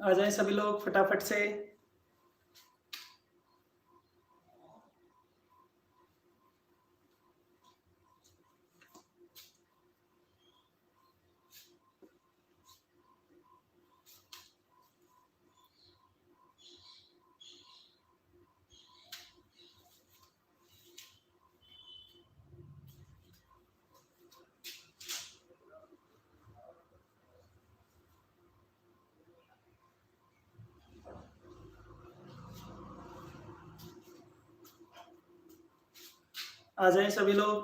आ जाए सभी लोग फटाफट से। आ जाए सभी लोग।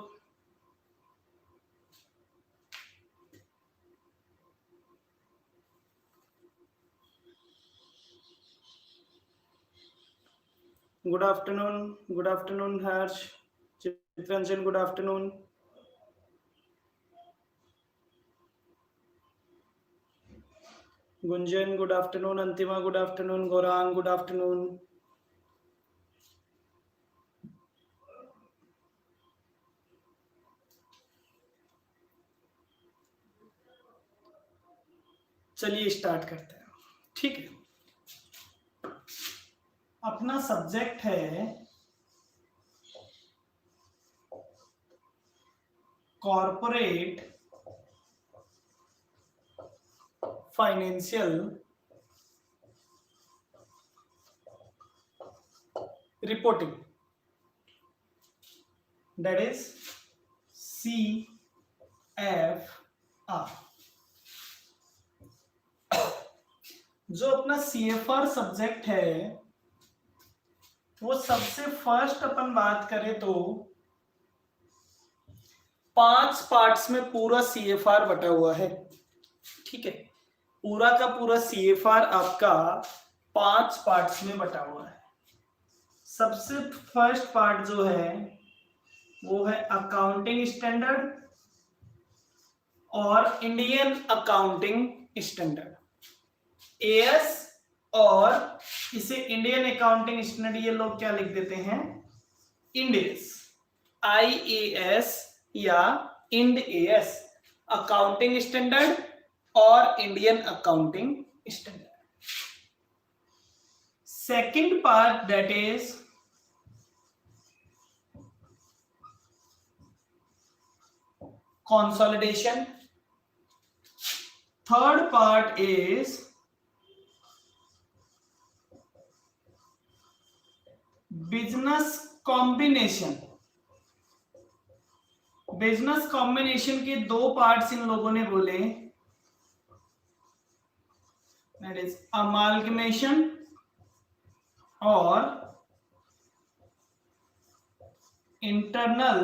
Good afternoon Harsh, Chitranjan, good afternoon. Gunjan good afternoon, Antima good afternoon, Gaurang good afternoon. चलिए स्टार्ट करते हैं। ठीक है, अपना सब्जेक्ट है corporate financial reporting, that is CFR। जो अपना CFR सब्जेक्ट है वो सबसे फर्स्ट अपन बात करें तो 5 पार्ट्स में पूरा CFR बटा हुआ है। ठीक है, पूरा का पूरा CFR आपका 5 पार्ट्स में बटा हुआ है। सबसे फर्स्ट पार्ट जो है वो है अकाउंटिंग स्टैंडर्ड और इंडियन अकाउंटिंग स्टैंडर्ड, AS, और इसे इंडियन अकाउंटिंग स्टैंडर्ड ये लोग क्या लिख देते हैं, IND-AS, IAS या IND-AS, अकाउंटिंग स्टैंडर्ड और Indian accounting standard. Second part that is consolidation. Third part is business combination. Business combination के 2 पार्ट्स इन लोगों ने बोले, दैट इज अमालगमेशन और इंटरनल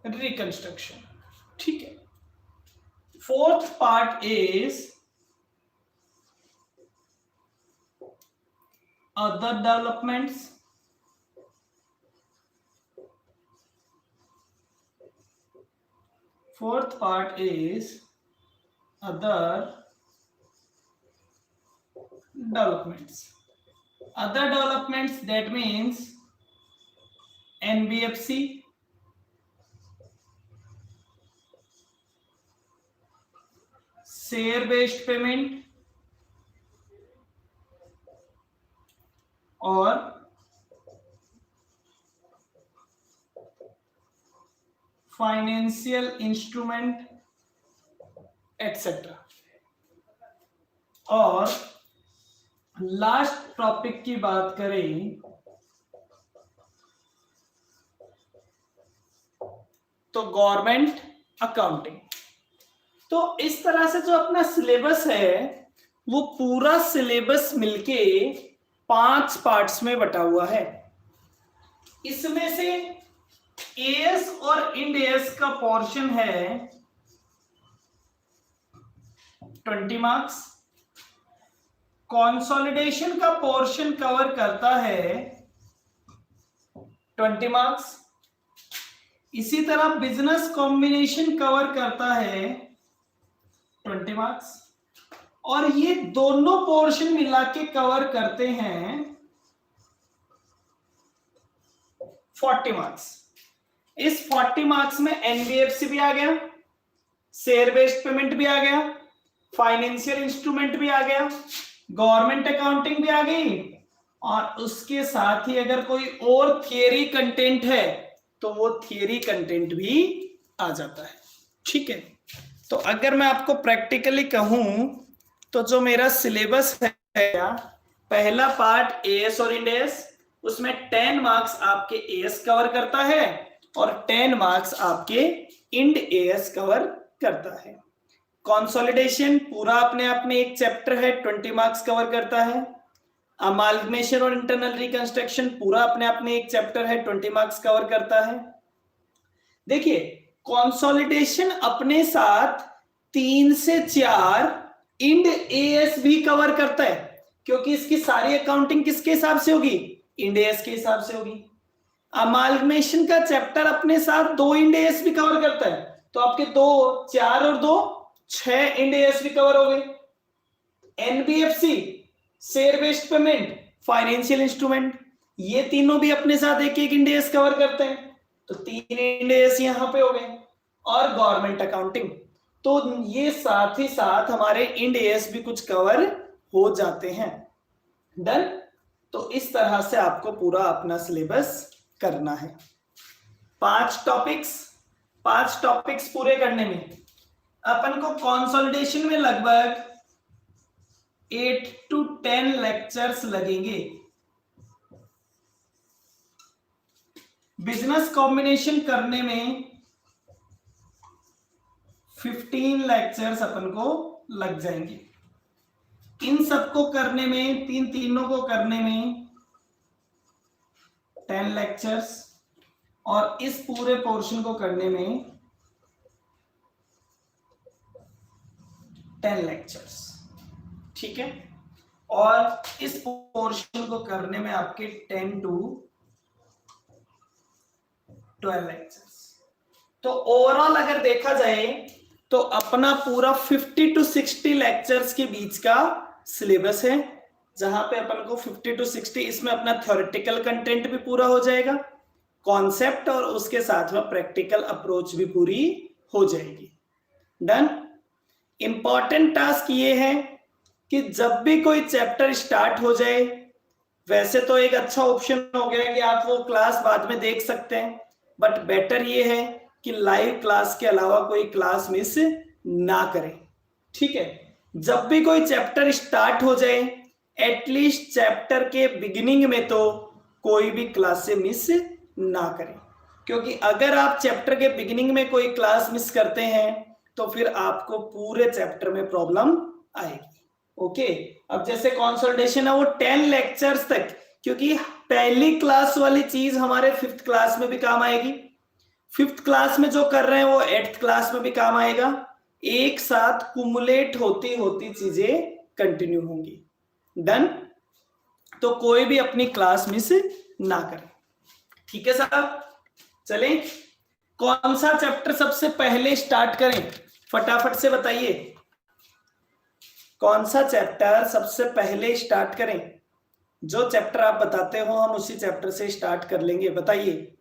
रिकंस्ट्रक्शन। ठीक है, fourth part is other developments, fourth part is other developments. Other developments, that means NBFC, share based payment और financial instrument etcetera. और last topic की बात करें तो गवर्नमेंट अकाउंटिंग। तो इस तरह से जो अपना सिलेबस है वो पूरा सिलेबस मिलके 5 पार्ट्स में बटा हुआ है। इसमें से AS और IND-AS का पोर्शन है 20 मार्क्स, कंसोलिडेशन का पोर्शन कवर करता है 20 मार्क्स, इसी तरह बिजनेस कॉम्बिनेशन कवर करता है 20 मार्क्स, और ये दोनों पोर्शन मिला के कवर करते हैं 40 मार्क्स। इस 40 मार्क्स में NBFC भी आ गया, शेयर बेस्ड पेमेंट भी आ गया, फाइनेंशियल इंस्ट्रूमेंट भी आ गया, गवर्नमेंट अकाउंटिंग भी आ गई, और उसके साथ ही अगर कोई और थियरी कंटेंट है तो वो थियरी कंटेंट भी आ जाता है। ठीक है, तो अगर मैं आपको प्रैक्टिकली कहूं तो जो मेरा सिलेबस है, पहला पार्ट एएस और इंड एएस, उसमें 10 मार्क्स आपके एएस कवर करता है और 10 मार्क्स आपके इंड एएस कवर करता है। कंसोलिडेशन पूरा अपने आप में एक चैप्टर है, 20 मार्क्स कवर करता है। अमाल्गमेशन और इंटरनल रिकंस्ट्रक्शन पूरा अपने आप में एक चैप्टर है, 20 मार्क्स कवर करता है। देखिए, कंसोलिडेशन अपने साथ 3 से 4 इंड एएस भी कवर करता है, क्योंकि इसकी सारी अकाउंटिंग किसके हिसाब से होगी? इंड एएस के हिसाब से होगी। अमाल्गमेशन का चैप्टर अपने साथ 2 इंड एएस भी कवर करता है, तो आपके 2 4 और 2 6 इंड एएस भी कवर हो गए। NBFC share based payment, financial instrument, ये तीनों भी अपने साथ एक एक इंड एएस कवर करते हैं, तो 3 इंड एएस यहां पे हो गए। और गवर्नमेंट अकाउंटिंग, तो ये साथ ही साथ हमारे इंड एएस भी कुछ कवर हो जाते हैं। डन। तो इस तरह से आपको पूरा अपना सिलेबस करना है। 5 टॉपिक्स पूरे करने में अपन को कंसोलिडेशन में लगभग 8 to 10 लेक्चर्स लगेंगे। बिजनेस कॉम्बिनेशन करने में 15 लेक्चर्स अपन को लग जाएंगे। इन सबको करने में, तीनों को करने में 10 लेक्चर्स, और इस पूरे पोर्शन को करने में 10 लेक्चर्स। ठीक है, और इस पोर्शन को करने में आपके 10 to 12 लेक्चर्स। तो ओवरऑल अगर देखा जाए तो अपना पूरा 50 to 60 लेक्चर्स के बीच का सिलेबस है, जहां पे अपन को 50 to 60, इसमें अपना थ्योरेटिकल कंटेंट भी पूरा हो जाएगा, कॉन्सेप्ट और उसके साथ में प्रैक्टिकल अप्रोच भी पूरी हो जाएगी। डन। इंपॉर्टेंट टास्क ये है कि जब भी कोई चैप्टर स्टार्ट हो जाए, वैसे तो एक अच्छा ऑप्शन हो गया कि आप वो क्लास बाद में देख सकते हैं, बट बेटर ये है कि लाइव क्लास के अलावा कोई क्लास मिस ना करें। ठीक है, जब भी कोई चैप्टर स्टार्ट हो जाए, एटलीस्ट चैप्टर के बिगिनिंग में तो कोई भी क्लास से मिस ना करें, क्योंकि अगर आप चैप्टर के बिगिनिंग में कोई क्लास मिस करते हैं तो फिर आपको पूरे चैप्टर में प्रॉब्लम आएगी। ओके, अब जैसे कंसोलिडेशन है वो 10 लेक्चर्स तक, क्योंकि पहली क्लास वाली चीज हमारे 5th क्लास में भी काम आएगी, 5th क्लास में जो कर रहे हैं वो 8th क्लास में भी काम आएगा, एक साथ कुमुलेट होती होती चीजें कंटिन्यू होंगी। डन। तो कोई भी अपनी क्लास मिस ना करे। ठीक है साहब, चलें, कौन सा चैप्टर सबसे पहले स्टार्ट करें? फटाफट से बताइए, कौन सा चैप्टर सबसे पहले स्टार्ट करें? जो चैप्टर आप बताते हो हम उसी चैप्टर से स्टार्ट कर लेंगे, बताइए।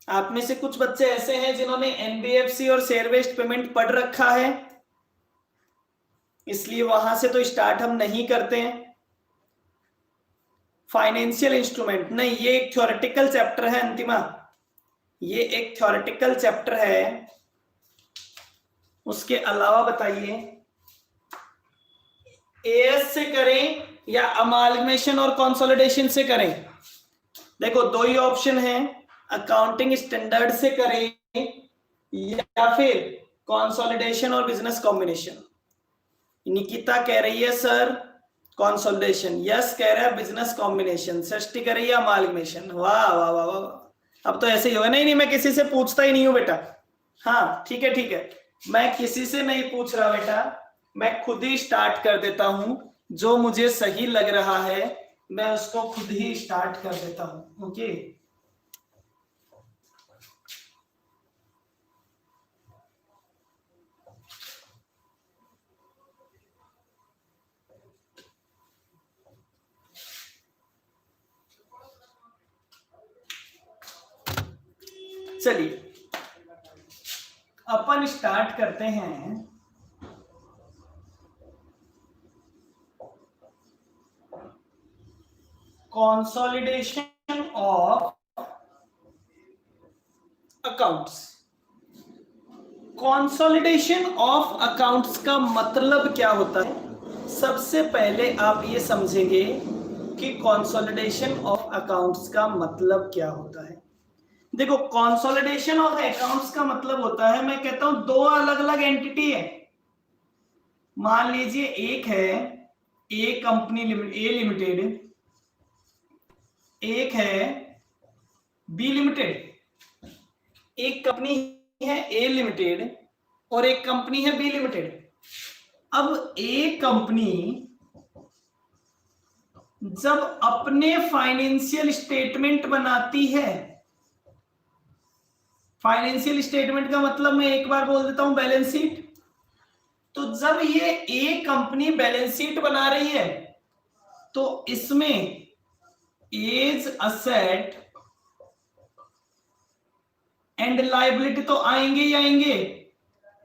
आप में से कुछ बच्चे ऐसे हैं जिन्होंने एनबीएफसी और शेयर बेस्ड पेमेंट पढ़ रखा है, इसलिए वहां से तो स्टार्ट हम नहीं करते हैं। फाइनेंशियल इंस्ट्रूमेंट नहीं, ये एक थ्योरेटिकल चैप्टर है अंतिमा, ये एक थ्योरेटिकल चैप्टर है। उसके अलावा बताइए, एएस से करें या अमाल्गमेशन और कंसोलिडेशन से करें? देखो, दो ही ऑप्शन है, अकाउंटिंग स्टैंडर्ड से करें या फिर कंसोलिडेशन और बिजनेस कॉम्बिनेशन। निकिता कह रही है सर कंसोलिडेशन, यस कह रहा है बिजनेस कॉम्बिनेशन, सृष्टि कर रही है अमाल्गमेशन। वाह वाह वाह वाह, अब तो ऐसे ही होगा। नहीं नहीं, मैं किसी से पूछता ही नहीं हूं बेटा। हाँ ठीक है ठीक है, मैं किसी से नहीं पूछ रहा बेटा, मैं खुद ही स्टार्ट कर देता हूं, जो मुझे सही लग रहा है मैं उसको खुद ही स्टार्ट कर देता हूं। ओके, चलिए अपन स्टार्ट करते हैं। Consolidation of accounts. Consolidation of accounts का मतलब क्या होता है? सबसे पहले आप ये समझेंगे कि कंसोलिडेशन ऑफ अकाउंट्स का मतलब क्या होता है। देखो, कंसोलिडेशन ऑफ अकाउंट्स का मतलब होता है, मैं कहता हूं दो अलग अलग एंटिटी है। मान लीजिए एक है ए कंपनी ए लिमिटेड, एक है बी लिमिटेड। एक कंपनी है ए लिमिटेड और एक कंपनी है बी लिमिटेड। अब ए कंपनी जब अपने फाइनेंशियल स्टेटमेंट बनाती है, फाइनेंशियल स्टेटमेंट का मतलब मैं एक बार बोल देता हूं बैलेंस शीट। तो जब ये ए कंपनी बैलेंस शीट बना रही है तो इसमें एज असेट एंड लायबिलिटी तो आएंगे ही आएंगे,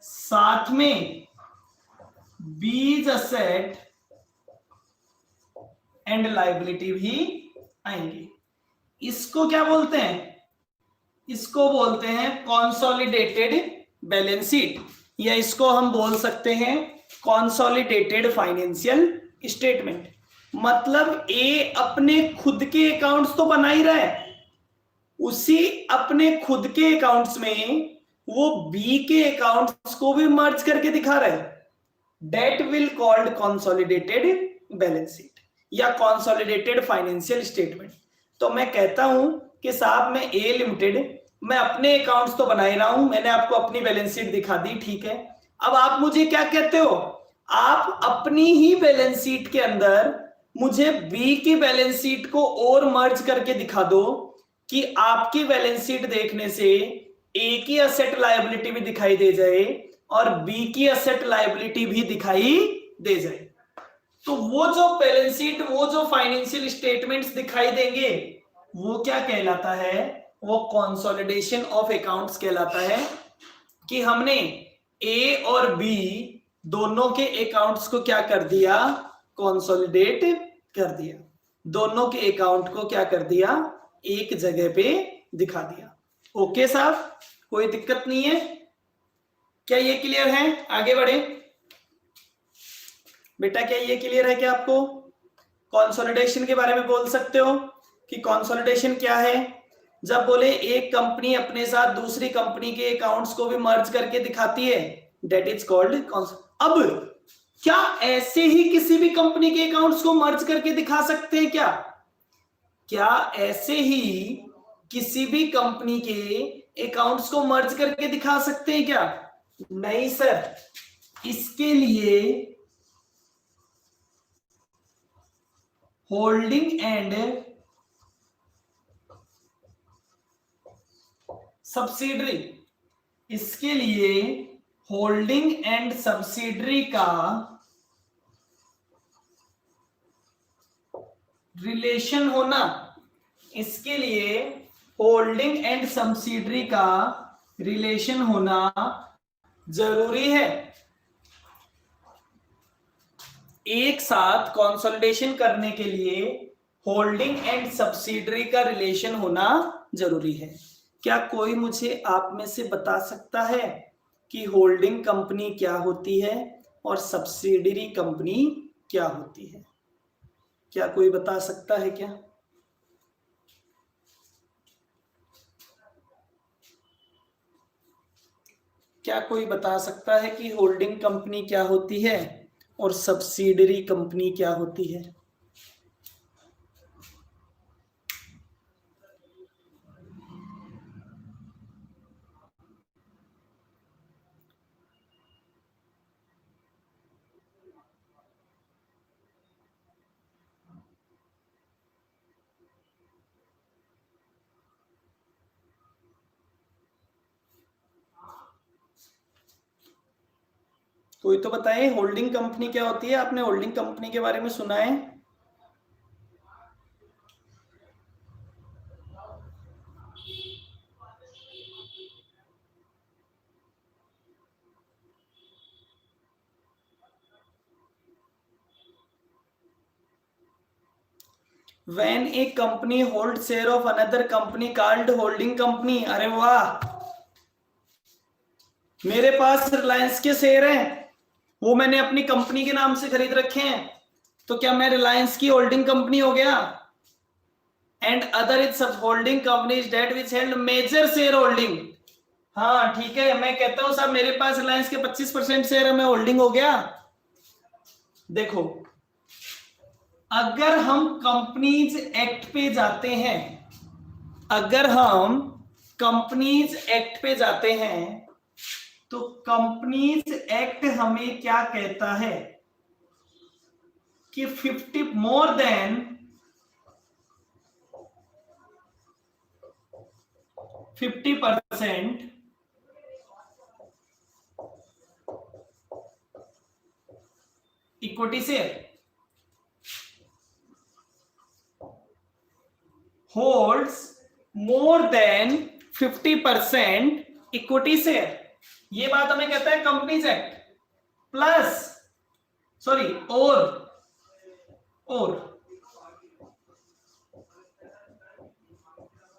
साथ में बीज असेट एंड लायबिलिटी भी आएंगे। इसको क्या बोलते हैं? इसको बोलते हैं कंसोलिडेटेड बैलेंस शीट, या इसको हम बोल सकते हैं कंसोलिडेटेड फाइनेंशियल स्टेटमेंट। मतलब ए अपने खुद के अकाउंट्स तो बना ही रहा है, उसी अपने खुद के अकाउंट्स में वो बी के अकाउंट्स को भी मर्ज करके दिखा रहा है। That will called consolidated balance sheet या कंसोलिडेटेड फाइनेंशियल स्टेटमेंट। तो मैं कहता हूं कि साहब मैं ए लिमिटेड, मैं अपने अकाउंट्स तो बना ही रहा हूं, मैंने आपको अपनी बैलेंस शीट दिखा दी, ठीक है। अब आप मुझे क्या कहते हो? आप अपनी ही बैलेंस शीट के अंदर मुझे बी की बैलेंस शीट को और मर्ज करके दिखा दो कि आपकी बैलेंस शीट देखने से ए की असेट लायबिलिटी भी दिखाई दे जाए और बी की असेट लायबिलिटी भी दिखाई दे जाए। तो वो जो बैलेंस शीट, वो जो फाइनेंशियल स्टेटमेंट्स दिखाई देंगे, वो क्या कहलाता है? वो कंसोलिडेशन ऑफ अकाउंट्स कहलाता है कि हमने ए और बी दोनों के अकाउंट्स को क्या कर दिया? कंसोलिडेट कर दिया। दोनों के अकाउंट को क्या कर दिया? एक जगह पे दिखा दिया। ओके साहब, कोई दिक्कत नहीं है? क्या ये क्लियर है? आगे बढ़े बेटा, क्या ये क्लियर है? क्या आपको कंसोलिडेशन के बारे में बोल सकते हो कि कंसोलिडेशन क्या है? जब बोले एक कंपनी अपने साथ दूसरी कंपनी के अकाउंट्स को भी मर्ज करके दिखाती है, दैट इज कॉल्ड। अब क्या ऐसे ही किसी भी कंपनी के अकाउंट्स को मर्ज करके दिखा सकते हैं क्या? क्या ऐसे ही किसी भी कंपनी के अकाउंट्स को मर्ज करके दिखा सकते हैं क्या? नहीं सर, इसके लिए होल्डिंग एंड सब्सिडरी, इसके लिए होल्डिंग एंड सब्सिडरी का रिलेशन होना, इसके लिए होल्डिंग एंड सब्सिडरी का रिलेशन होना जरूरी है। एक साथ कंसोलिडेशन करने के लिए होल्डिंग एंड सब्सिडरी का रिलेशन होना जरूरी है। क्या कोई मुझे आप में से बता सकता है कि होल्डिंग कंपनी क्या होती है और सब्सिडरी कंपनी क्या होती है? क्या कोई बता सकता है क्या? क्या कोई बता सकता है कि होल्डिंग कंपनी क्या होती है और सब्सिडरी कंपनी क्या होती है? कोई तो बताए, होल्डिंग कंपनी क्या होती है? आपने होल्डिंग कंपनी के बारे में सुना है? When A company hold share of another company called holding company. अरे वाह, मेरे पास रिलायंस के शेयर हैं, वो मैंने अपनी कंपनी के नाम से खरीद रखे हैं, तो क्या मैं रिलायंस की होल्डिंग कंपनी हो गया? And other is such holding companies that which held major share holding. हाँ ठीक है, मैं कहता हूं साहब मेरे पास रिलायंस के 25% शेयर है, मैं होल्डिंग हो गया। देखो, अगर हम कंपनीज एक्ट पे जाते हैं, अगर हम कंपनीज एक्ट पे जाते हैं, तो कंपनीज एक्ट हमें क्या कहता है कि 50 more than 50% equity share holds more than 50% equity share, ये बात हमें कहता है कंपनीज एक्ट। प्लस सॉरी और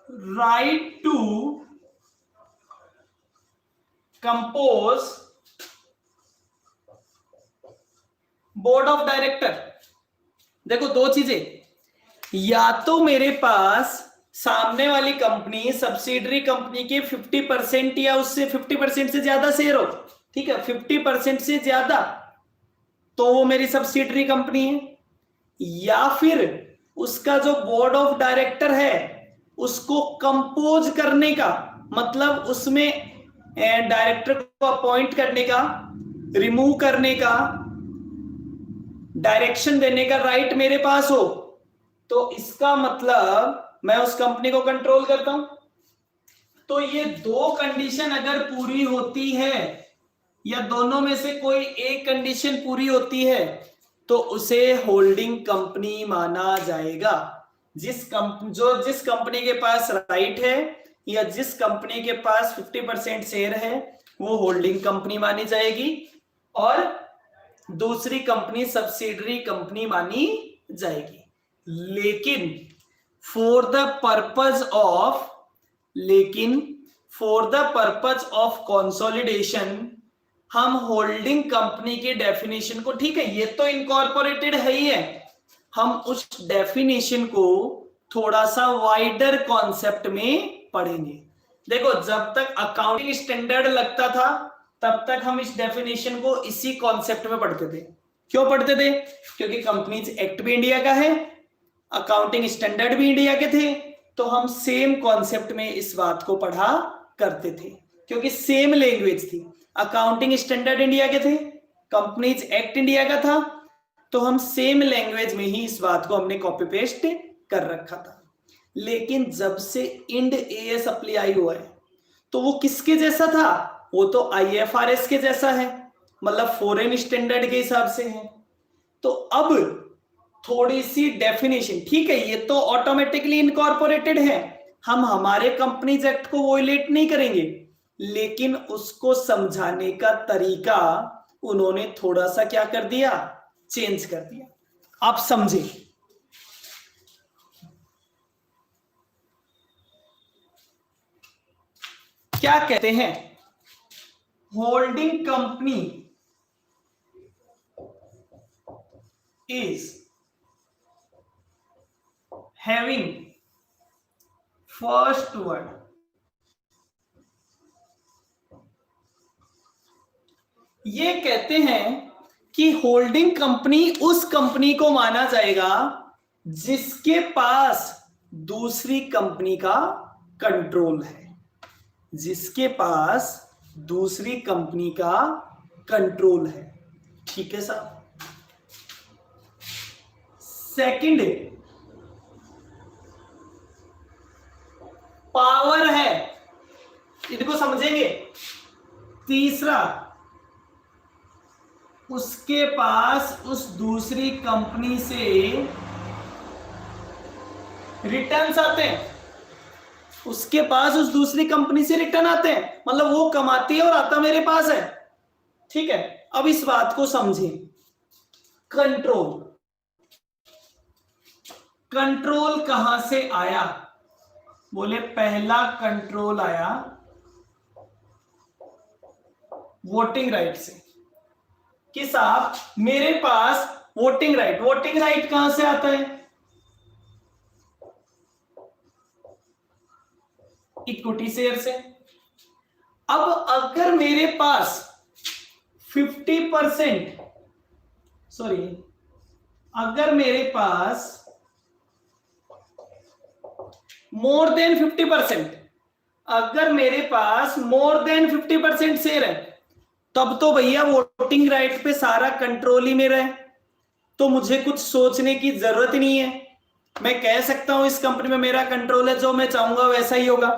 right to compose board of director. देखो दो चीजें, या तो मेरे पास सामने वाली कंपनी सब्सिडरी कंपनी के 50% या उससे 50% से ज्यादा शेयर हो, ठीक है, 50% से ज्यादा, तो वो मेरी सब्सिडरी कंपनी है। या फिर उसका जो बोर्ड ऑफ डायरेक्टर है उसको कंपोज करने का मतलब उसमें डायरेक्टर को अपॉइंट करने का, रिमूव करने का, डायरेक्शन देने का राइट मेरे पास हो, तो इसका मतलब मैं उस कंपनी को कंट्रोल करता हूं। तो ये दो कंडीशन अगर पूरी होती है या दोनों में से कोई एक कंडीशन पूरी होती है तो उसे होल्डिंग कंपनी माना जाएगा। जिस कंपनी के पास राइट है या जिस कंपनी के पास 50% शेयर है वो होल्डिंग कंपनी मानी जाएगी, और दूसरी कंपनी सब्सिडरी कंपनी मानी जाएगी। लेकिन for the purpose of consolidation हम होल्डिंग कंपनी की डेफिनेशन को, ठीक है ये तो इनकॉर्पोरेटेड है ही है, हम उस डेफिनेशन को थोड़ा सा वाइडर कॉन्सेप्ट में पढ़ेंगे। देखो जब तक अकाउंटिंग स्टैंडर्ड लगता था तब तक हम इस डेफिनेशन को इसी कॉन्सेप्ट में पढ़ते थे। क्यों पढ़ते थे? क्योंकि कंपनीज एक्ट भी इंडिया का है, अकाउंटिंग स्टैंडर्ड भी इंडिया के थे, तो हम सेम कॉन्सेप्ट में इस बात को पढ़ा करते थे क्योंकि सेम लैंग्वेज थी। अकाउंटिंग स्टैंडर्ड इंडिया के थे, कंपनीज एक्ट इंडिया का था, तो हम सेम लैंग्वेज में ही इस बात को हमने कॉपी पेस्ट कर रखा था। लेकिन जब से इंड एएस अप्लाई हुआ है तो वो किसके जैसा था? वो तो आईएफआरएस के जैसा है, मतलब फॉरेन स्टैंडर्ड के हिसाब से है। तो अब थोड़ी सी डेफिनेशन, ठीक है ये तो ऑटोमेटिकली इनकॉर्पोरेटेड है, हम हमारे कंपनीज एक्ट को वोलेट नहीं करेंगे, लेकिन उसको समझाने का तरीका उन्होंने थोड़ा सा क्या कर दिया, चेंज कर दिया। आप समझे? क्या कहते हैं? Holding company is having first word, ये कहते हैं कि होल्डिंग कंपनी उस कंपनी को माना जाएगा जिसके पास दूसरी कंपनी का कंट्रोल है, जिसके पास दूसरी कंपनी का कंट्रोल है। ठीक है साहब। सेकंड पावर है, इनको समझेंगे। तीसरा उसके पास उस दूसरी कंपनी से रिटर्न्स आते हैं, उसके पास उस दूसरी कंपनी से रिटर्न आते हैं, मतलब वो कमाती है और आता मेरे पास है। ठीक है, अब इस बात को समझें। कंट्रोल, कंट्रोल कहां से आया? बोले पहला कंट्रोल आया वोटिंग राइट से कि साहब मेरे पास वोटिंग राइट कहां से आता है? इक्विटी शेयर से। अब अगर मेरे पास 50%, सॉरी, अगर मेरे पास मोर देन 50%, अगर मेरे पास मोर देन 50% शेयर है, तब तो भैया वोटिंग राइट पे सारा कंट्रोल ही मेरा है, तो मुझे कुछ सोचने की जरूरत ही नहीं है। मैं कह सकता हूं इस कंपनी में मेरा कंट्रोल है, जो मैं चाहूंगा वैसा ही होगा।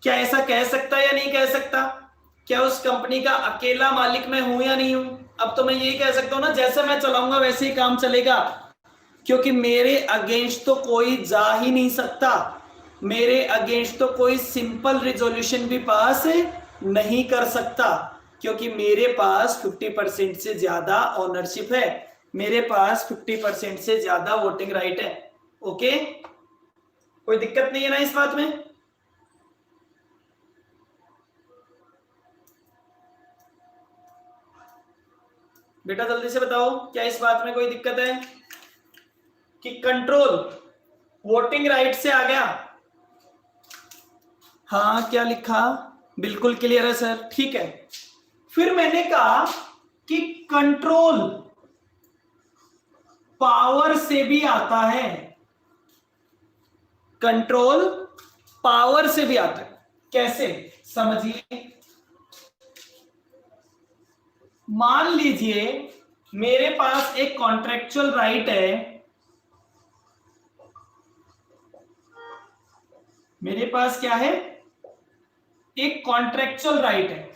क्या ऐसा कह सकता है या नहीं कह सकता? क्या उस कंपनी का अकेला मालिक मैं हूं या नहीं हूं? अब तो मैं यही कह सकता हूं ना, जैसे मैं चलाऊंगा वैसे ही काम चलेगा, क्योंकि मेरे अगेंस्ट तो कोई जा ही नहीं सकता। मेरे अगेंस्ट तो कोई सिंपल रिजोल्यूशन भी पास नहीं कर सकता, क्योंकि मेरे पास 50% से ज्यादा ओनरशिप है, मेरे पास 50% से ज्यादा वोटिंग राइट है। ओके, कोई दिक्कत नहीं है ना इस बात में? बेटा जल्दी से बताओ, क्या इस बात में कोई दिक्कत है कि कंट्रोल वोटिंग राइट से आ गया? हाँ, क्या लिखा? बिल्कुल क्लियर है सर, ठीक है। फिर मैंने कहा कि कंट्रोल पावर से भी आता है, कंट्रोल पावर से भी आता है। कैसे? समझिए, मान लीजिए मेरे पास एक कॉन्ट्रेक्चुअल राइट है, मेरे पास क्या है? एक कॉन्ट्रेक्चुअल राइट है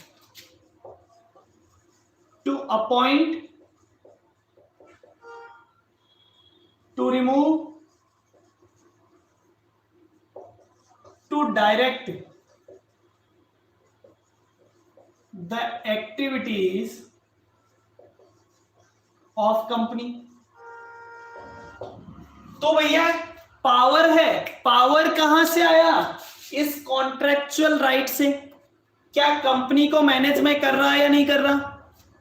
to appoint, to remove, to direct the activities of company. तो भैया पावर है, पावर कहां से आया? इस कॉन्ट्रेक्चुअल राइट से। क्या कंपनी को मैनेज में कर रहा है या नहीं कर रहा?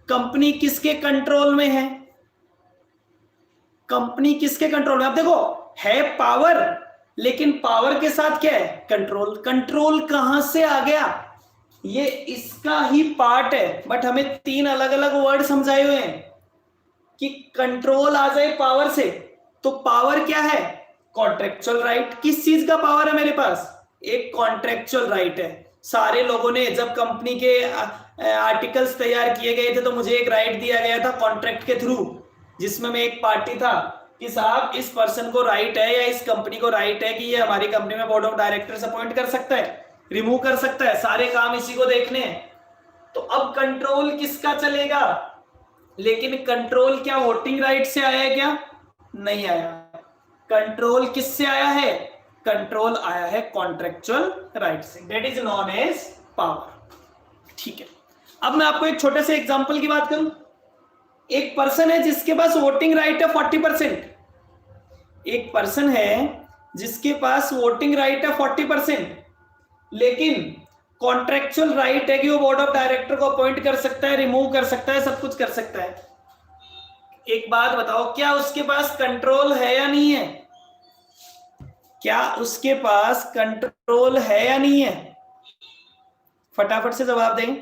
कंपनी किसके कंट्रोल में है? कंपनी किसके कंट्रोल में? अब देखो, है पावर, लेकिन पावर के साथ क्या है? कंट्रोल। कंट्रोल कहां से आ गया? ये इसका ही पार्ट है, बट हमें 3 अलग अलग वर्ड समझाए हुए हैं कि कंट्रोल आ जाए पावर से। तो पावर क्या है? Contractual right. किस चीज का पावर है मेरे पास? एक कॉन्ट्रेक्चुअल राइट है। सारे लोगों ने जब कंपनी के आर्टिकल्स तैयार किए गए थे, तो मुझे एक राइट दिया गया था कॉन्ट्रैक्ट के थ्रू, जिसमें मैं एक पार्टी था कि साहब इस पर्सन को राइट है या इस कंपनी को राइट है कि ये हमारी कंपनी में बोर्ड ऑफ डायरेक्टर्स अपॉइंट कर सकता है, रिमूव कर सकता है, सारे काम इसी को देखने हैं। तो अब कंट्रोल किसका चलेगा? लेकिन कंट्रोल क्या वोटिंग राइट से आया है क्या? नहीं आया। कंट्रोल किससे आया है? कंट्रोल आया है कॉन्ट्रेक्चुअल राइट से, that is known as power. ठीक है, अब मैं आपको एक छोटे से एग्जांपल की बात करूं। एक पर्सन है जिसके पास वोटिंग राइट है 40%, एक पर्सन है जिसके पास वोटिंग राइट है 40%, लेकिन कॉन्ट्रेक्चुअल राइट है कि वो बोर्ड ऑफ डायरेक्टर को अपॉइंट कर सकता है, रिमूव कर सकता है, सब कुछ कर सकता है। एक बात बताओ, क्या उसके पास कंट्रोल है या नहीं है? क्या उसके पास कंट्रोल है या नहीं है? फटाफट से जवाब दें।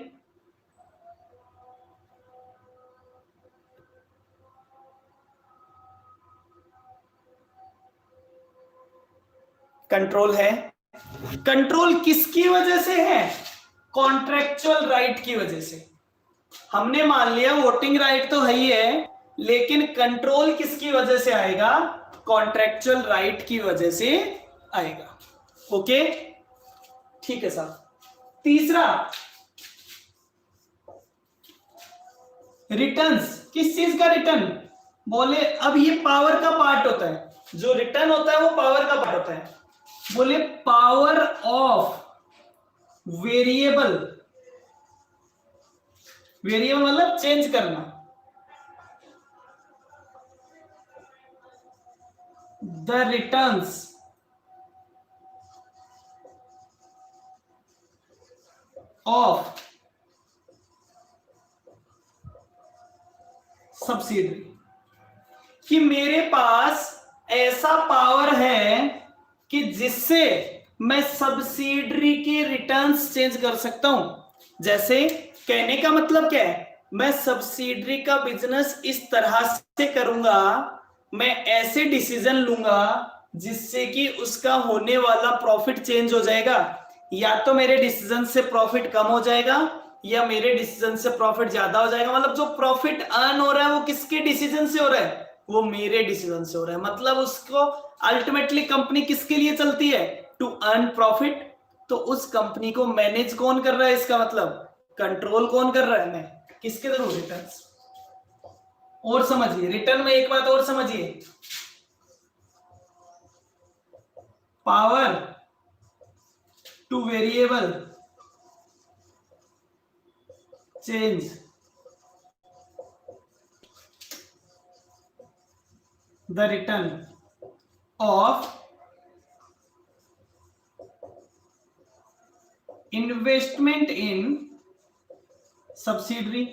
कंट्रोल है। कंट्रोल किसकी वजह से है? कॉन्ट्रेक्चुअल राइट की वजह से। हमने मान लिया वोटिंग राइट तो है ही है, लेकिन कंट्रोल किसकी वजह से आएगा? कॉन्ट्रेक्चुअल राइट की वजह से आएगा। ओके, ठीक है साहब। तीसरा, रिटर्न्स। किस चीज का रिटर्न? बोले अब ये पावर का पार्ट होता है, जो रिटर्न होता है वो पावर का पार्ट होता है। बोले पावर ऑफ वेरिएबल, वेरिएबल मतलब चेंज करना, द रिटर्न्स ऑफ सब्सिडरी, कि मेरे पास ऐसा पावर है कि जिससे मैं सब्सिडरी के रिटर्न्स चेंज कर सकता हूं। जैसे कहने का मतलब क्या है, मैं सब्सिडरी का बिजनेस इस तरह से करूंगा, मैं ऐसे डिसीजन लूंगा जिससे कि उसका होने वाला प्रॉफिट चेंज हो जाएगा, या तो मेरे डिसीजन से प्रॉफिट कम हो जाएगा या मेरे डिसीजन से प्रॉफिट ज्यादा हो जाएगा। मतलब जो प्रॉफिट अर्न हो रहा है वो किसके डिसीजन से हो रहा है, वो मेरे डिसीजन से हो रहा है। मतलब उसको अल्टीमेटली कंपनी किसके लिए चलती है, टू अर्न प्रॉफिट। तो उस कंपनी को मैनेज कौन कर रहा है, इसका मतलब कंट्रोल कौन कर रहा है, मैं किसके थ्रू, रिटर्न्स। और समझिए रिटर्न में एक बात और समझिए, power two variable change the return of investment in subsidiary.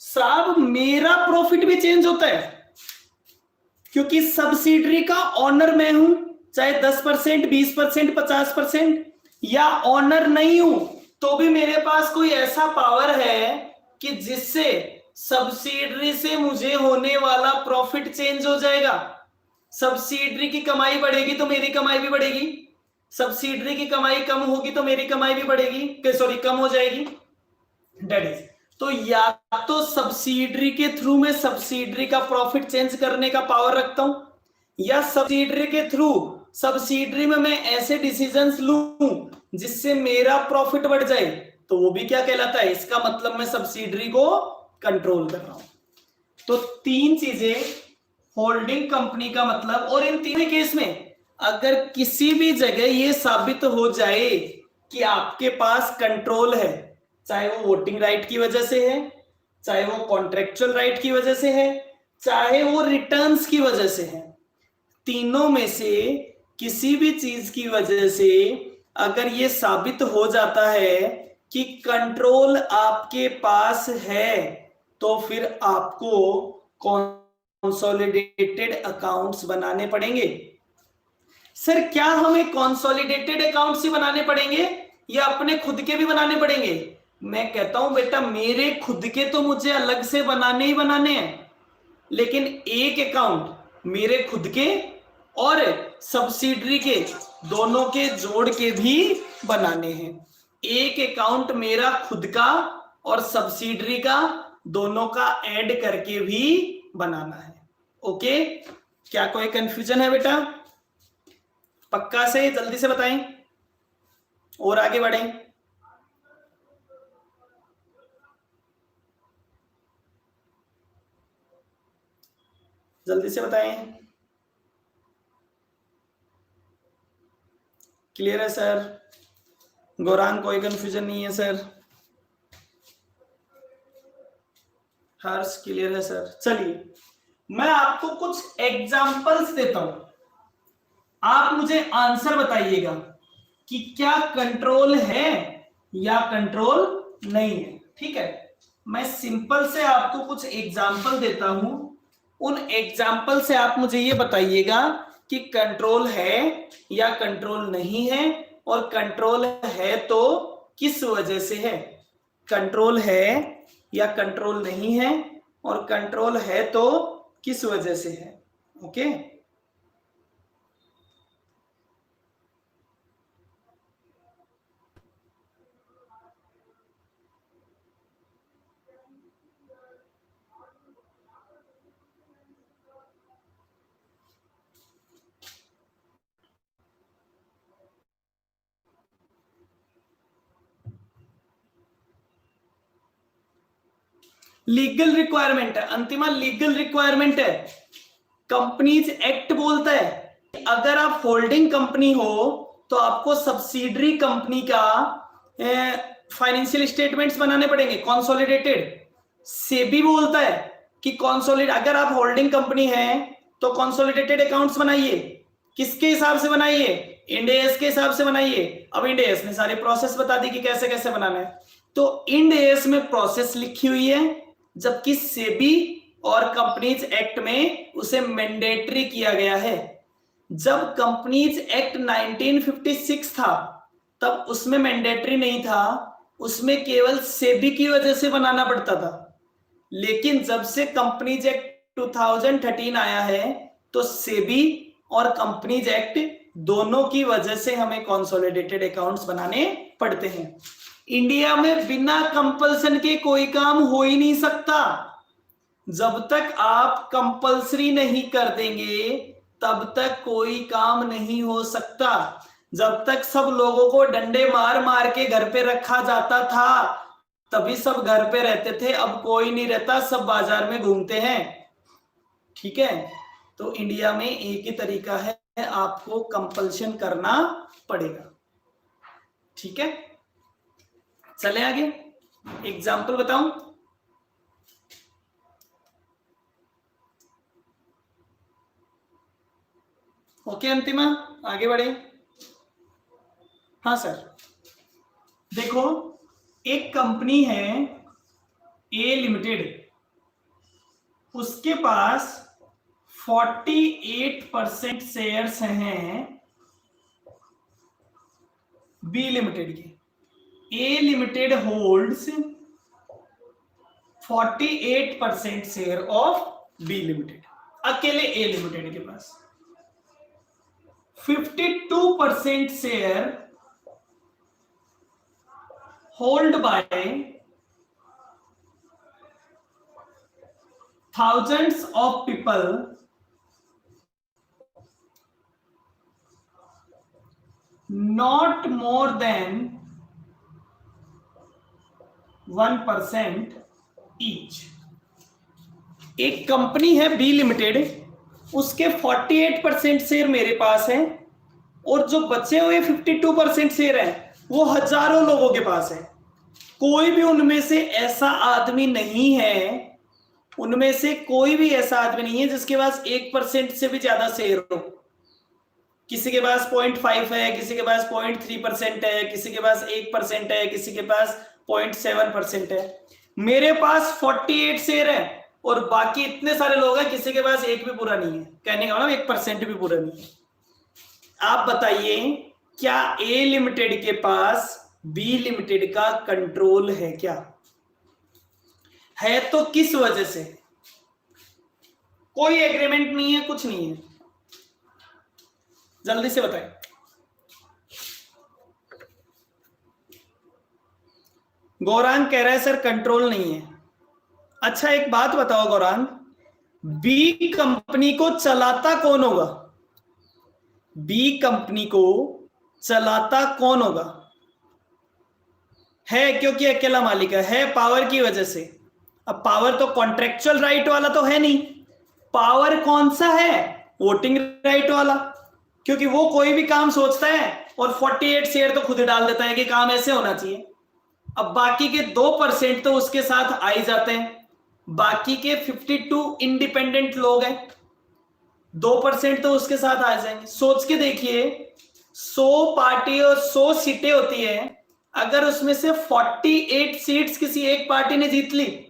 साहब मेरा प्रॉफिट भी चेंज होता है क्योंकि सब्सिडरी का ऑनर मैं हूं, चाहे 10%, 20%, 50%, या ऑनर नहीं हूं तो भी मेरे पास कोई ऐसा पावर है कि जिससे सब्सिडरी से मुझे होने वाला प्रॉफिट चेंज हो जाएगा। सब्सिडरी की कमाई बढ़ेगी तो मेरी कमाई भी बढ़ेगी, सब्सिडरी की कमाई कम होगी तो मेरी कमाई भी बढ़ेगी, सॉरी कम हो जाएगी। दैट इज, तो या तो सब्सिडरी के थ्रू मैं सब्सिडरी का प्रॉफिट चेंज करने का पावर रखता हूं, या सब्सिडरी के थ्रू सब्सिडरी में मैं ऐसे डिसीजंस लूं जिससे मेरा प्रॉफिट बढ़ जाए, तो वो भी क्या कहलाता है, इसका मतलब मैं सब्सिडरी को कंट्रोल कर रहा हूं। तो तीन चीजें होल्डिंग कंपनी का मतलब, और इन तीनों केस में अगर किसी भी जगह ये साबित हो जाए कि आपके पास कंट्रोल है, चाहे वो वोटिंग राइट की वजह से है, चाहे वो कॉन्ट्रेक्चुअल राइट की वजह से है, चाहे वो रिटर्न्स की वजह से है, तीनों में से किसी भी चीज की वजह से अगर ये साबित हो जाता है कि कंट्रोल आपके पास है, तो फिर आपको कंसोलिडेटेड अकाउंट्स बनाने पड़ेंगे। सर क्या हमें कंसोलिडेटेड अकाउंट्स ही बनाने पड़ेंगे या अपने खुद के भी बनाने पड़ेंगे? मैं कहता हूं बेटा मेरे खुद के तो मुझे अलग से बनाने ही बनाने हैं, लेकिन एक अकाउंट मेरे खुद के और सब्सिडरी के दोनों के जोड़ के भी बनाने हैं। एक अकाउंट मेरा खुद का और सब्सिडरी का दोनों का ऐड करके भी बनाना है। ओके, क्या कोई कंफ्यूजन है बेटा? पक्का से जल्दी से बताएं और आगे बढ़ें। जल्दी से बताएं। क्लियर है सर? गौरांग कोई कंफ्यूजन नहीं है सर? हर्ष क्लियर है सर? चलिए मैं आपको कुछ एग्जांपल्स देता हूं, आप मुझे आंसर बताइएगा कि क्या कंट्रोल है या कंट्रोल नहीं है। ठीक है, मैं सिंपल से आपको कुछ एग्जांपल देता हूं, उन एग्जांपल से आप मुझे ये बताइएगा कि कंट्रोल है या कंट्रोल नहीं है, और कंट्रोल है तो किस वजह से है। कंट्रोल है या कंट्रोल नहीं है, और कंट्रोल है तो किस वजह से है। ओके, लीगल रिक्वायरमेंट है, अंतिमा लीगल रिक्वायरमेंट है। कंपनीज एक्ट बोलता है अगर आप होल्डिंग कंपनी हो तो आपको सब्सिडरी कंपनी का फाइनेंशियल स्टेटमेंट्स बनाने पड़ेंगे कंसोलिडेटेड। सेबी बोलता है कि कंसोलिडेट, अगर आप होल्डिंग कंपनी है तो कंसोलिडेटेड अकाउंट्स बनाइए, किसके हिसाब से बनाइए, इंड एएस के हिसाब से बनाइए। अब इंड एएस ने सारी प्रोसेस बता दी कि कैसे कैसे बनाना है, तो इंड एएस में प्रोसेस लिखी हुई है, जबकि सेबी और कंपनीज एक्ट में उसे मैंडेटरी किया गया है। जब कंपनीज एक्ट 1956 था तब उसमें मैंडेटरी नहीं था, उसमें केवल सेबी की वजह से बनाना पड़ता था। लेकिन जब से कंपनीज एक्ट 2013 आया है तो सेबी और कंपनीज एक्ट दोनों की वजह से हमें कंसोलिडेटेड अकाउंट्स बनाने पड़ते हैं। इंडिया में बिना कंपल्सन के कोई काम हो ही नहीं सकता। जब तक आप कंपल्सरी नहीं कर देंगे तब तक कोई काम नहीं हो सकता। जब तक सब लोगों को डंडे मार मार के घर पे रखा जाता था तभी सब घर पे रहते थे, अब कोई नहीं रहता, सब बाजार में घूमते हैं। ठीक है, तो इंडिया में एक ही तरीका है, आपको कंपल्शन करना पड़ेगा। ठीक है, चले आगे, एग्जाम्पल बताऊं। ओके अंतिमा, आगे बढ़े। हाँ सर, देखो एक कंपनी है ए लिमिटेड, उसके पास 48% शेयर्स हैं बी लिमिटेड के। A limited holds 48% share of B limited. अकेले ए लिमिटेड के पास 52% share hold by thousands of people not more than 1% each। एक कंपनी है बी लिमिटेड, उसके 48% शेयर मेरे पास है और जो बचे हुए 52% शेयर है वो हजारों लोगों के पास है। कोई भी उनमें से ऐसा आदमी नहीं है, उनमें से कोई भी ऐसा आदमी नहीं है जिसके पास 1% से भी ज्यादा शेयर हो। किसी के पास 0.5 है, किसी के पास 0.3% है, किसी के पास 1% है, किसी के पास 0.7% है। मेरे पास 48 शेयर है और बाकी इतने सारे लोग हैं किसी के पास एक भी पूरा नहीं है, कहने का मतलब 1% भी पूरा नहीं है। आप बताइए क्या ए लिमिटेड के पास बी लिमिटेड का कंट्रोल है? क्या है? तो किस वजह से? कोई एग्रीमेंट नहीं है, कुछ नहीं है, जल्दी से बताएं। गौरांग कह रहा है सर कंट्रोल नहीं है। अच्छा एक बात बताओ गौरांग, बी कंपनी को चलाता कौन होगा? बी कंपनी को चलाता कौन होगा? है क्योंकि अकेला मालिक है पावर की वजह से। अब पावर तो कॉन्ट्रेक्चुअल राइट वाला तो है नहीं, पावर कौन सा है? वोटिंग राइट वाला, क्योंकि वो कोई भी काम सोचता है और 48 शेयर तो खुद ही डाल देता है कि काम ऐसे होना चाहिए। अब बाकी के 2% तो उसके साथ आ ही जाते हैं, बाकी के 52 इंडिपेंडेंट लोग हैं, 2% तो उसके साथ आ जाएंगे। सोच के देखिए 100 पार्टी और 100 सीटें होती है, अगर उसमें से 48 सीट्स किसी एक पार्टी ने जीत ली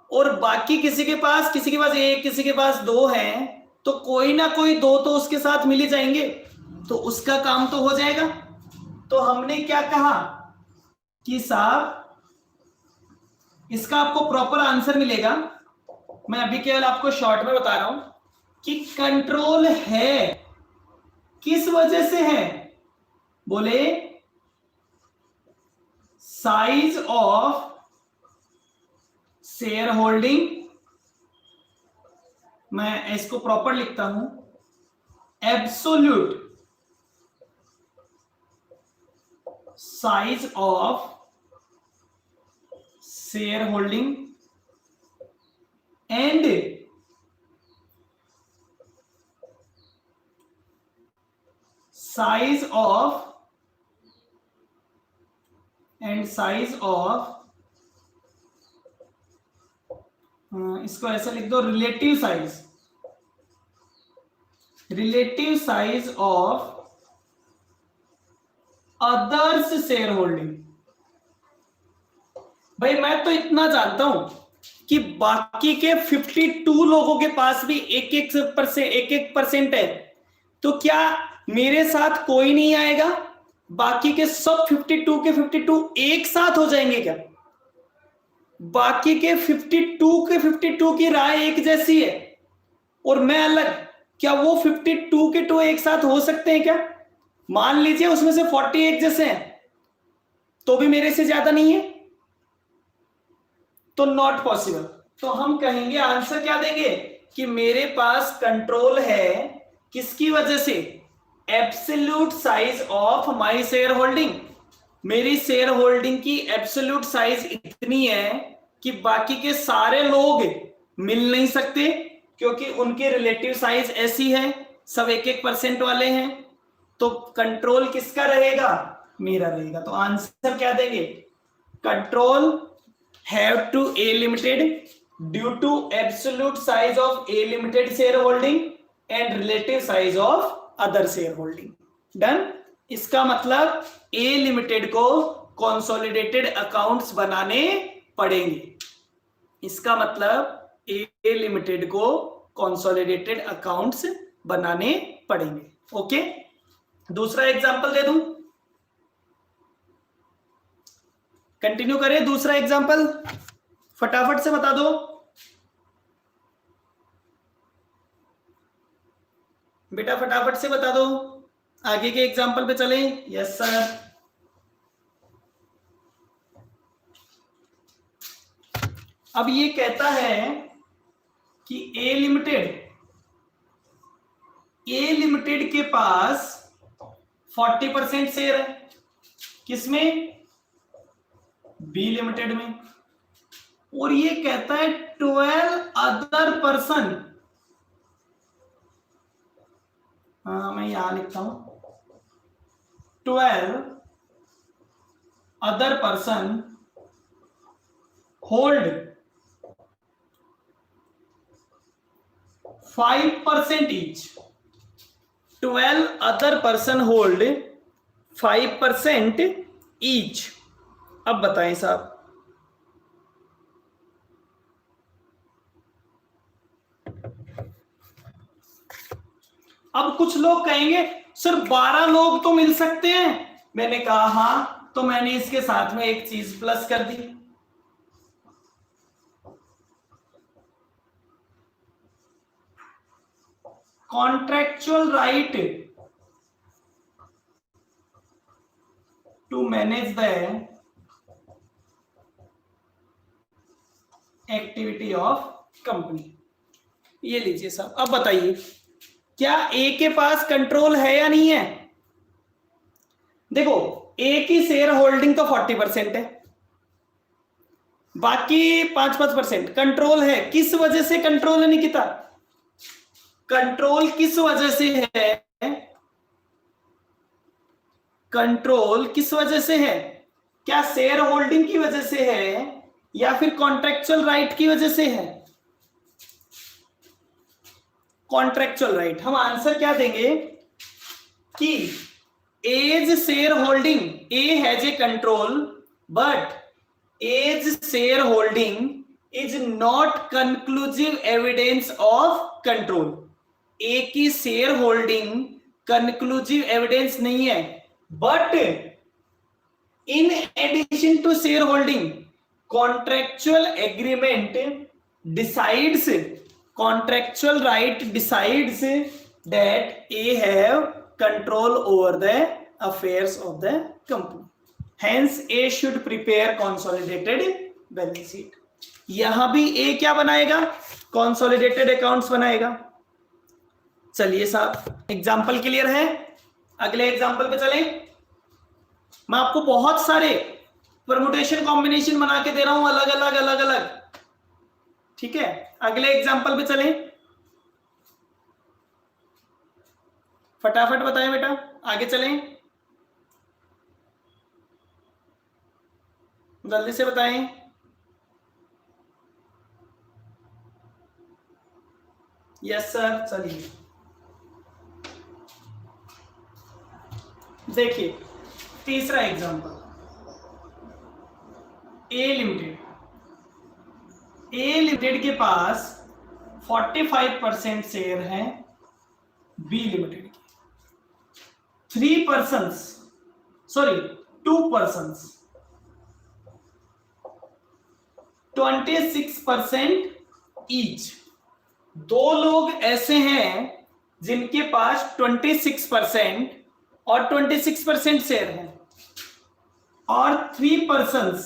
और बाकी किसी के पास एक, किसी के पास 2 हैं, तो कोई ना कोई 2 तो उसके साथ मिल ही जाएंगे, तो उसका काम तो हो जाएगा। तो हमने क्या कहा कि साहब इसका आपको प्रॉपर आंसर मिलेगा, मैं अभी केवल आपको शॉर्ट में बता रहा हूं कि कंट्रोल है। किस वजह से है? बोले साइज ऑफ शेयर होल्डिंग, मैं इसको प्रॉपर लिखता हूं, absolute size of share holding and size of इसको ऐसा लिख दो, relative size relative size of others share holding. भाई मैं तो इतना जानता हूं कि बाकी के 52 लोगों के पास भी एक एक परसेंट है, तो क्या मेरे साथ कोई नहीं आएगा? बाकी के सब 52 के 52 एक साथ हो जाएंगे क्या? बाकी के 52 के 52 की राय एक जैसी है और मैं अलग, क्या वो 52 के 2 एक साथ हो सकते हैं क्या? मान लीजिए उसमें से 40 एक जैसे हैं तो भी मेरे से ज्यादा नहीं है, तो नॉट पॉसिबल। तो हम कहेंगे, आंसर क्या देंगे कि मेरे पास कंट्रोल है किसकी वजह से? Absolute size of my share holding. मेरी शेयर होल्डिंग की एब्सोल्यूट साइज इतनी है कि बाकी के सारे लोग मिल नहीं सकते, क्योंकि उनकी रिलेटिव साइज ऐसी है, सब एक एक परसेंट वाले हैं। तो कंट्रोल किसका रहेगा? मेरा रहेगा। तो आंसर क्या देंगे? Control have to A limited due to absolute size of A limited share holding and relative size of other share holding. Done. इसका मतलब ए लिमिटेड को कंसोलिडेटेड अकाउंट्स बनाने पड़ेंगे। इसका मतलब ए लिमिटेड को कंसोलिडेटेड अकाउंट्स बनाने पड़ेंगे। ओके, दूसरा एग्जांपल दे दूं, कंटिन्यू करें। दूसरा एग्जांपल फटाफट से बता दो बेटा, फटाफट से बता दो, आगे के एग्जांपल पे चलें। Yes sir. अब ये कहता है कि ए लिमिटेड के पास 40% शेयर है, किसमें? बी लिमिटेड में। और ये कहता है 12 अदर पर्सन, मैं यहां लिखता हूं, 12 other person hold 5% each. 12 other person hold 5% each. अब बताएं साहब, अब कुछ लोग कहेंगे सर 12 लोग तो मिल सकते हैं। मैंने कहा हां, तो मैंने इसके साथ में एक चीज प्लस कर दी। Contractual right to manage the activity of company. ये लीजिए साहब। अब बताइए, क्या ए के पास कंट्रोल है या नहीं है? देखो, ए की शेयर होल्डिंग तो 40% है, बाकी 5% कंट्रोल है। किस वजह से कंट्रोल है निकिता? कंट्रोल किस वजह से है? कंट्रोल किस वजह से है? क्या शेयर होल्डिंग की वजह से है या फिर कॉन्ट्रेक्चुअल राइट की वजह से है? Contractual right. हम आंसर क्या देंगे कि as share holding, A has a control but as share holding is not conclusive evidence of control. A की शेयर होल्डिंग कंक्लूसिव एविडेंस नहीं है, but in addition to share holding contractual agreement decides, contractual right decides that A have control over the affairs of the company. Hence A should prepare consolidated balance sheet. यहां भी A क्या बनाएगा? consolidated accounts बनाएगा। चलिए साहब, example clear है? अगले example पे चलें। मैं आपको बहुत सारे परमुटेशन कॉम्बिनेशन बना के दे रहा हूं, अलग अलग अलग अलग, ठीक है। अगले एग्जाम्पल पे चलें, फटाफट बताएं बेटा, आगे चलें, जल्दी से बताएं। यस सर, चलिए। देखिए तीसरा एग्जांपल, ए लिमिटेड के पास 45% शेयर है बी लिमिटेड के। 2 persons 26% ईच। दो लोग ऐसे हैं जिनके पास 26% और 26% शेयर है, और 3 persons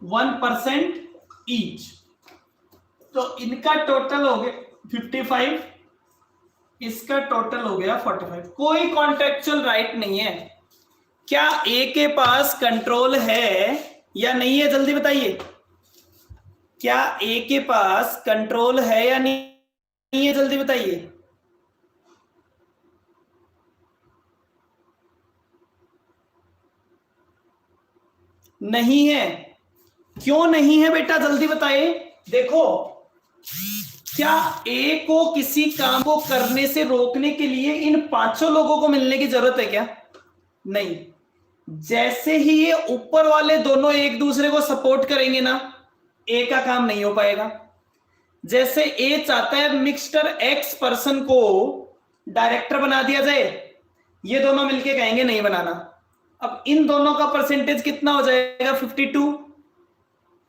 1% ईच। तो इनका टोटल हो गया 55, इसका टोटल हो गया 45। कोई कॉन्ट्रेक्चुअल राइट नहीं है। क्या ए के पास कंट्रोल है या नहीं है, जल्दी बताइए। क्या ए के पास कंट्रोल है या नहीं है, जल्दी बताइए। नहीं है। क्यों नहीं है बेटा, जल्दी बताइए। देखो, क्या ए को किसी काम को करने से रोकने के लिए इन 5 लोगों को मिलने की जरूरत है क्या? नहीं। जैसे ही ये ऊपर वाले दोनों एक दूसरे को सपोर्ट करेंगे ना, ए का काम नहीं हो पाएगा। जैसे ए चाहता है मिस्टर एक्स पर्सन को डायरेक्टर बना दिया जाए, ये दोनों मिलके कहेंगे नहीं बनाना। अब इन दोनों का परसेंटेज कितना हो जाएगा? 52।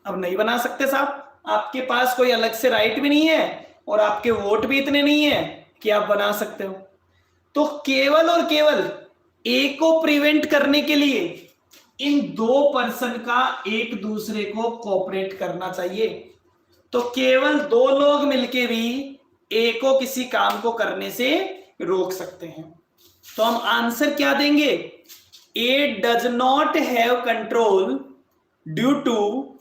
अब नहीं बना सकते साहब, आपके पास कोई अलग से राइट भी नहीं है और आपके वोट भी इतने नहीं है कि आप बना सकते हो। तो केवल और केवल ए को प्रिवेंट करने के लिए इन 2 पर्सन का एक दूसरे को कोऑपरेट करना चाहिए। तो केवल 2 लोग मिलके भी ए को किसी काम को करने से रोक सकते हैं। तो हम आंसर क्या देंगे? A does not have control due to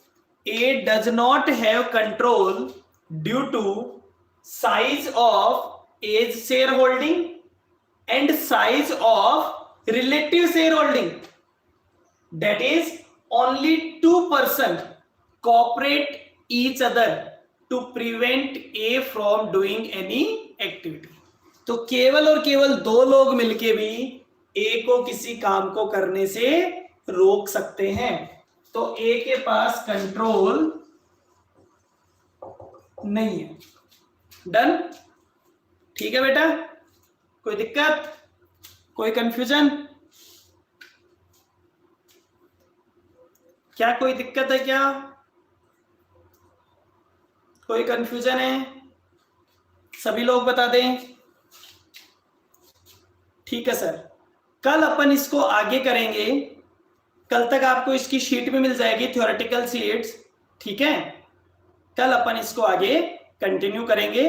A does not have control due to size of A's shareholding and size of relative shareholding. That is, only 2 persons cooperate each other to prevent A from doing any activity. तो केवल और केवल 2 लोग मिलके भी A को किसी काम को करने से रोक सकते हैं। तो ए के पास कंट्रोल नहीं है। डन? ठीक है बेटा, कोई दिक्कत, कोई कंफ्यूजन? क्या कोई दिक्कत है क्या? कोई कंफ्यूजन है? सभी लोग बता दें। ठीक है सर, कल अपन इसको आगे करेंगे। कल तक आपको इसकी शीट भी मिल जाएगी, थ्योरेटिकल शीट्स। ठीक है, कल अपन इसको आगे कंटिन्यू करेंगे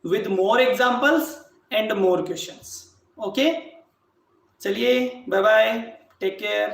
with more examples and more questions. Okay, चलिए बाय बाय, टेक केयर।